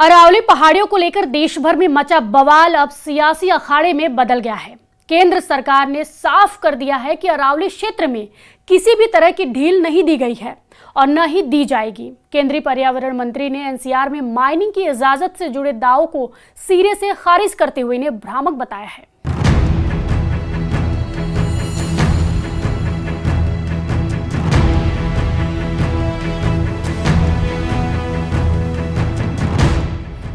अरावली पहाड़ियों को लेकर देश भर में मचा बवाल अब सियासी अखाड़े में बदल गया है। केंद्र सरकार ने साफ कर दिया है कि अरावली क्षेत्र में किसी भी तरह की ढील नहीं दी गई है और न ही दी जाएगी। केंद्रीय पर्यावरण मंत्री ने एनसीआर में माइनिंग की इजाजत से जुड़े दावों को सिरे से खारिज करते हुए इन्हें भ्रामक बताया है।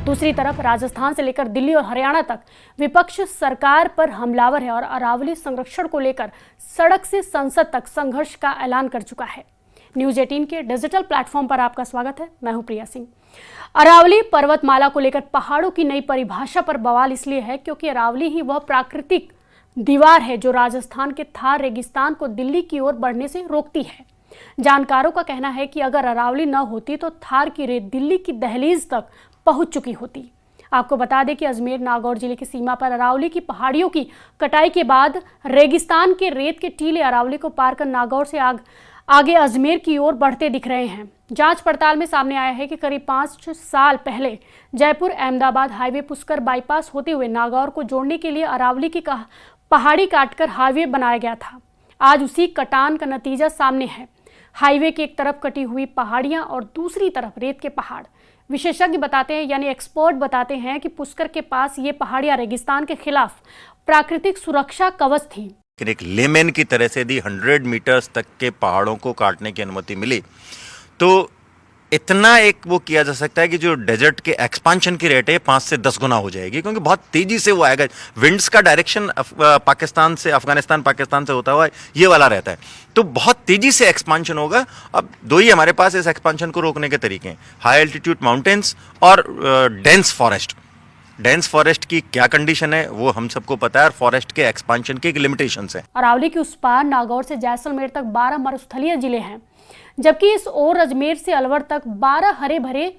दूसरी तरफ राजस्थान से लेकर दिल्ली और हरियाणा तक विपक्ष सरकार पर हमलावर है और अरावली संरक्षण को लेकर सड़क से संसद तक संघर्ष का ऐलान कर चुका है। न्यूज 18 के डिजिटल प्लेटफॉर्म पर आपका स्वागत है। मैं हूं प्रिया सिंह। अरावली पर्वतमाला को लेकर पहाड़ों की नई परिभाषा पर बवाल इसलिए है क्योंकि अरावली ही वह प्राकृतिक दीवार है जो राजस्थान के थार रेगिस्तान को दिल्ली की ओर बढ़ने से रोकती है। जानकारों का कहना है कि अगर अरावली न होती तो थार की रेत दिल्ली की दहलीज तक पहुंच चुकी होती। आपको बता दें कि अजमेर नागौर जिले की सीमा पर अरावली की पहाड़ियों की कटाई के बाद रेगिस्तान के रेत के टीले अरावली को पार कर नागौर से आगे अजमेर की ओर बढ़ते दिख रहे हैं। जांच पड़ताल में सामने आया है कि करीब 5 साल पहले जयपुर अहमदाबाद हाईवे पुष्कर बाईपास होते हुए नागौर को जोड़ने के लिए अरावली की पहाड़ी काटकर हाईवे बनाया गया था। आज उसी कटान का नतीजा सामने है। हाईवे की एक तरफ कटी हुई पहाड़ियां और दूसरी तरफ रेत के पहाड़। विशेषज्ञ बताते हैं यानी एक्सपर्ट बताते हैं कि पुष्कर के पास ये पहाड़ियां रेगिस्तान के खिलाफ प्राकृतिक सुरक्षा कवच थी। एक लेमेन की तरह से यदि 100 मीटर्स तक के पहाड़ों को काटने की अनुमति मिली तो इतना एक वो किया जा सकता है कि जो डेजर्ट के एक्सपांशन की रेट है 5 से 10 गुना हो जाएगी, क्योंकि बहुत तेजी से वो आएगा। विंड्स का डायरेक्शन पाकिस्तान से अफगानिस्तान पाकिस्तान से होता हुआ ये वाला रहता है, तो बहुत तेजी से एक्सपांशन होगा। अब दो ही हमारे पास इस एक्सपांशन को रोकने के तरीके हैं, हाई एल्टीट्यूड माउंटेन्स और डेंस फॉरेस्ट। डेंस फॉरेस्ट की क्या कंडीशन है वो हम सबको पता है और फॉरेस्ट के एक्सपांशन की लिमिटेशंस है। अरावली के उस पार नागौर से जैसलमेर तक 12 मरुस्थलीय जिले हैं, जबकि इस ओर अजमेर से अलवर तक 12 हरे भरे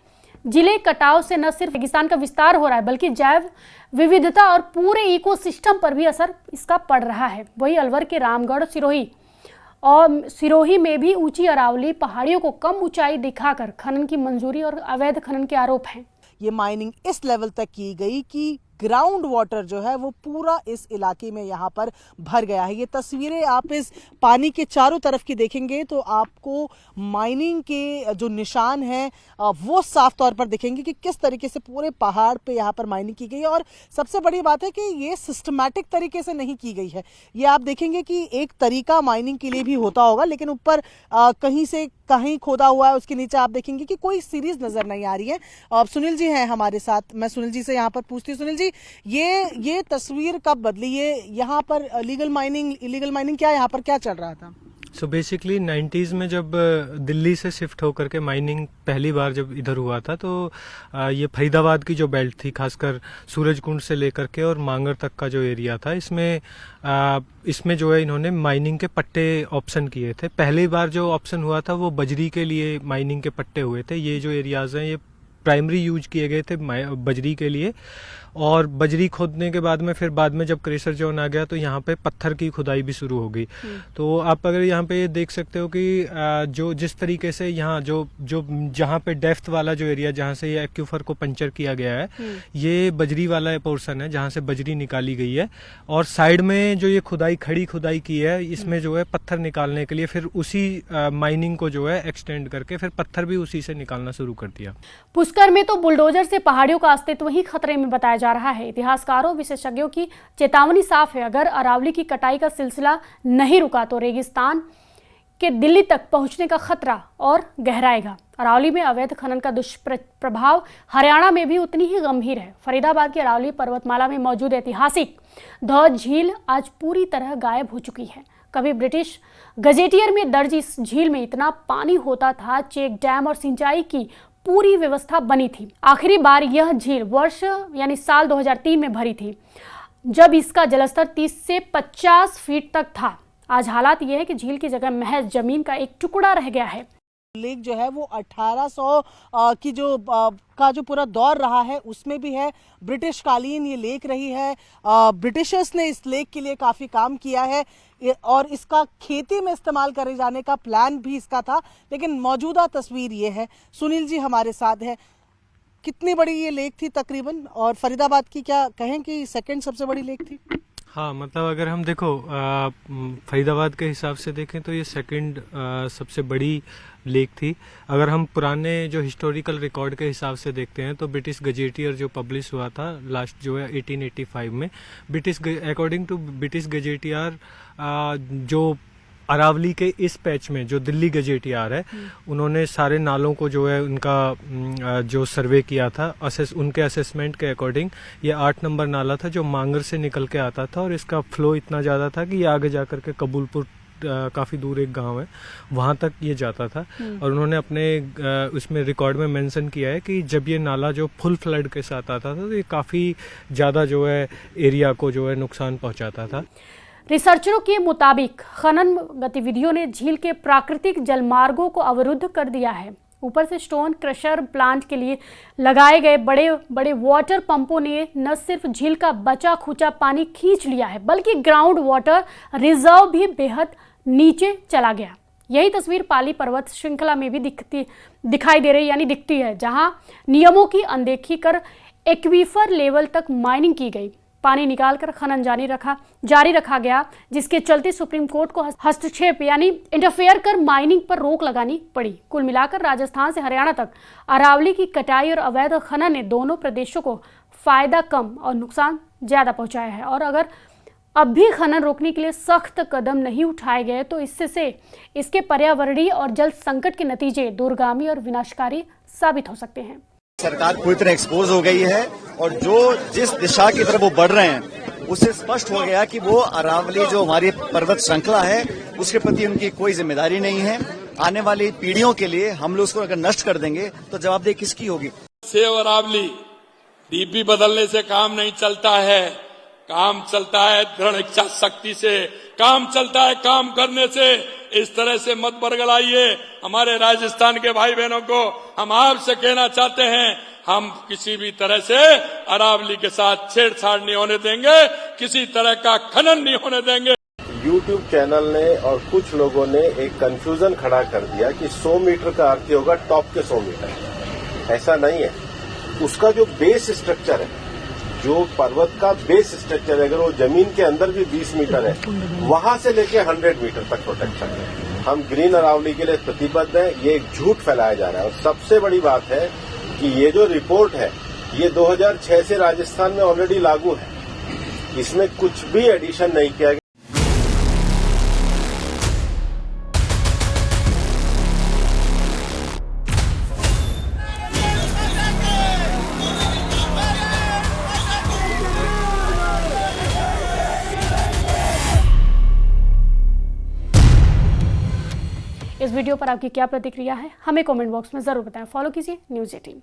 जिले। कटाव से न सिर्फ रेगिस्तान का विस्तार हो रहा है बल्कि जैव विविधता और पूरे इकोसिस्टम पर भी असर इसका पड़ रहा है। वही अलवर के रामगढ़ सिरोही में भी ऊंची अरावली पहाड़ियों को कम ऊंचाई दिखाकर खनन की मंजूरी और अवैध खनन के आरोप हैं। ये माइनिंग इस लेवल तक की गई कि ग्राउंड वाटर जो है वो पूरा इस इलाके में यहाँ पर भर गया है। ये तस्वीरें आप इस पानी के चारों तरफ की देखेंगे तो आपको माइनिंग के जो निशान हैं वो साफ तौर पर दिखेंगे कि किस तरीके से पूरे पहाड़ पे यहाँ पर माइनिंग की गई है। और सबसे बड़ी बात है कि ये सिस्टमैटिक तरीके से नहीं की गई है। ये आप देखेंगे कि एक तरीका माइनिंग के लिए भी होता होगा, लेकिन ऊपर कहीं से कहीं खोदा हुआ है, उसके नीचे आप देखेंगे कि कोई सीरीज नजर नहीं आ रही है। सुनील जी हैं हमारे साथ, मैं सुनील जी से यहाँ पर पूछती हूँ। सुनील जी, ये तस्वीर कब बदली? ये यहाँ पर लीगल माइनिंग इलीगल माइनिंग क्या यहाँ पर क्या चल रहा था? सो बेसिकली 90s में जब दिल्ली से शिफ्ट होकर के माइनिंग पहली बार जब इधर हुआ था तो ये फरीदाबाद की जो बेल्ट थी, खासकर सूरजकुंड से लेकर के और मांगर तक का जो एरिया था, इसमें जो है इन्होंने माइनिंग के पट्टे ऑप्शन किए थे। पहली बार जो ऑप्शन हुआ था वो बजरी के लिए माइनिंग के पट्टे हुए थे। ये जो एरियाज हैं ये प्राइमरी यूज किए गए थे बजरी के लिए, और बजरी खोदने के बाद में जब क्रेशर जोन आ गया तो यहाँ पे पत्थर की खुदाई भी शुरू हो गई। तो आप अगर यहाँ पे ये देख सकते हो कि जो जिस तरीके से यहाँ जो जहाँ पे डेप्थ वाला जो एरिया जहाँ से ये एक्यूफर को पंचर किया गया है, ये बजरी वाला पोर्शन है जहाँ से बजरी निकाली गई है। और साइड में जो ये खड़ी खुदाई की है, इसमें जो है पत्थर निकालने के लिए फिर उसी माइनिंग को जो है एक्सटेंड करके फिर पत्थर भी उसी से निकालना शुरू कर दिया। पुष्कर में तो बुलडोजर से पहाड़ियों का अस्तित्व ही खतरे में बताया जा रहा है। इतिहासकारों विशेषज्ञों की चेतावनी साफ है, अगर अरावली की कटाई का सिलसिला नहीं रुका तो रेगिस्तान के दिल्ली तक पहुंचने का खतरा और गहराएगा। अरावली में अवैध खनन का दुष्प्रभाव हरियाणा में भी उतनी ही गंभीर है। फरीदाबाद की अरावली पर्वतमाला में मौजूद ऐतिहासिक धौज झील आज पूरी तरह गायब हो चुकी है। कभी ब्रिटिश गजेटियर में दर्ज इस झील में इतना पानी होता था, चेक डैम और सिंचाई की पूरी व्यवस्था बनी थी। आखिरी बार यह झील वर्ष यानी साल 2003 में भरी थी, जब इसका जलस्तर 30 से 50 फीट तक था। आज हालात यह है कि झील की जगह महज जमीन का एक टुकड़ा रह गया है। लेक जो है वो 1800 की जो पूरा दौर रहा है उसमें भी है। ब्रिटिश कालीन ये लेक रही है। ब्रिटिशर्स ने इस लेक के लिए काफ़ी काम किया है और इसका खेती में इस्तेमाल करे जाने का प्लान भी इसका था, लेकिन मौजूदा तस्वीर ये है। सुनील जी हमारे साथ है। कितनी बड़ी ये लेक थी तकरीबन, और फरीदाबाद की क्या कहें कि सेकंड सबसे बड़ी लेक थी? हाँ, मतलब अगर हम देखो फरीदाबाद के हिसाब से देखें तो ये सेकंड सबसे बड़ी लेक थी। अगर हम पुराने जो हिस्टोरिकल रिकॉर्ड के हिसाब से देखते हैं तो ब्रिटिश गजेटियर जो पब्लिश हुआ था लास्ट जो है 1885 में, अकॉर्डिंग टू ब्रिटिश गजेटियर जो अरावली के इस पैच में जो दिल्ली गजेटियर है, उन्होंने सारे नालों को जो है उनका जो सर्वे किया था, उनके असेसमेंट के अकॉर्डिंग ये 8 नंबर नाला था जो मांगर से निकल के आता था, और इसका फ्लो इतना ज़्यादा था कि ये आगे जाकर के कबूलपुर काफ़ी दूर एक गांव है वहाँ तक ये जाता था। और उन्होंने अपने उसमें रिकॉर्ड में मेंशन किया है कि जब ये नाला जो फुल फ्लड के साथ आता था तो ये काफ़ी ज़्यादा जो है एरिया को जो है नुकसान पहुँचाता था। रिसर्चरों के मुताबिक खनन गतिविधियों ने झील के प्राकृतिक जलमार्गों को अवरुद्ध कर दिया है। ऊपर से स्टोन क्रशर प्लांट के लिए लगाए गए बड़े बड़े वाटर पंपों ने न सिर्फ झील का बचा खुचा पानी खींच लिया है, बल्कि ग्राउंड वाटर रिजर्व भी बेहद नीचे चला गया। यही तस्वीर पाली पर्वत श्रृंखला में भी दिखाई दे रही दिखती है, जहां नियमों की अनदेखी कर एक्वीफर लेवल तक माइनिंग की गई, पानी निकालकर खनन जारी रखा गया, जिसके चलते सुप्रीम कोर्ट को हस्तक्षेप इंटरफेयर कर माइनिंग पर रोक लगानी पड़ी। कुल मिलाकर राजस्थान से हरियाणा तक अरावली की कटाई और अवैध खनन ने दोनों प्रदेशों को फायदा कम और नुकसान ज्यादा पहुंचाया है, और अगर अब भी खनन रोकने के लिए सख्त कदम नहीं उठाए गए तो इसके पर्यावरणीय और जल संकट के नतीजे दूरगामी और विनाशकारी साबित हो सकते हैं। सरकार पूरी तरह एक्सपोज हो गई है, और जिस दिशा की तरफ वो बढ़ रहे हैं उससे स्पष्ट हो गया कि वो अरावली जो हमारी पर्वत श्रृंखला है उसके प्रति उनकी कोई जिम्मेदारी नहीं है। आने वाली पीढ़ियों के लिए हम लोग उसको अगर नष्ट कर देंगे तो जवाबदेही किसकी होगी? सेव अरावली डीपी बदलने से काम नहीं चलता है, काम चलता है दृढ़ इच्छा शक्ति से, काम चलता है काम करने से। इस तरह से मत बरगलाइए हमारे राजस्थान के भाई बहनों को। हम आपसे कहना चाहते हैं, हम किसी भी तरह से अरावली के साथ छेड़छाड़ नहीं होने देंगे, किसी तरह का खनन नहीं होने देंगे। यूट्यूब चैनल ने और कुछ लोगों ने एक कंफ्यूजन खड़ा कर दिया कि 100 मीटर का अर्थ होगा टॉप के 100 मीटर। ऐसा नहीं है। उसका जो बेस स्ट्रक्चर है, जो पर्वत का बेस स्ट्रक्चर है, अगर वो जमीन के अंदर भी 20 मीटर है, वहां से लेके 100 मीटर तक प्रोटेक्शन है। हम ग्रीन अरावली के लिए प्रतिबद्ध हैं। ये एक झूठ फैलाया जा रहा है। और सबसे बड़ी बात है कि ये जो रिपोर्ट है ये 2006 से राजस्थान में ऑलरेडी लागू है, इसमें कुछ भी एडिशन नहीं किया गया। इस वीडियो पर आपकी क्या प्रतिक्रिया है, हमें कमेंट बॉक्स में जरूर बताएं। फॉलो कीजिए न्यूज़ 18।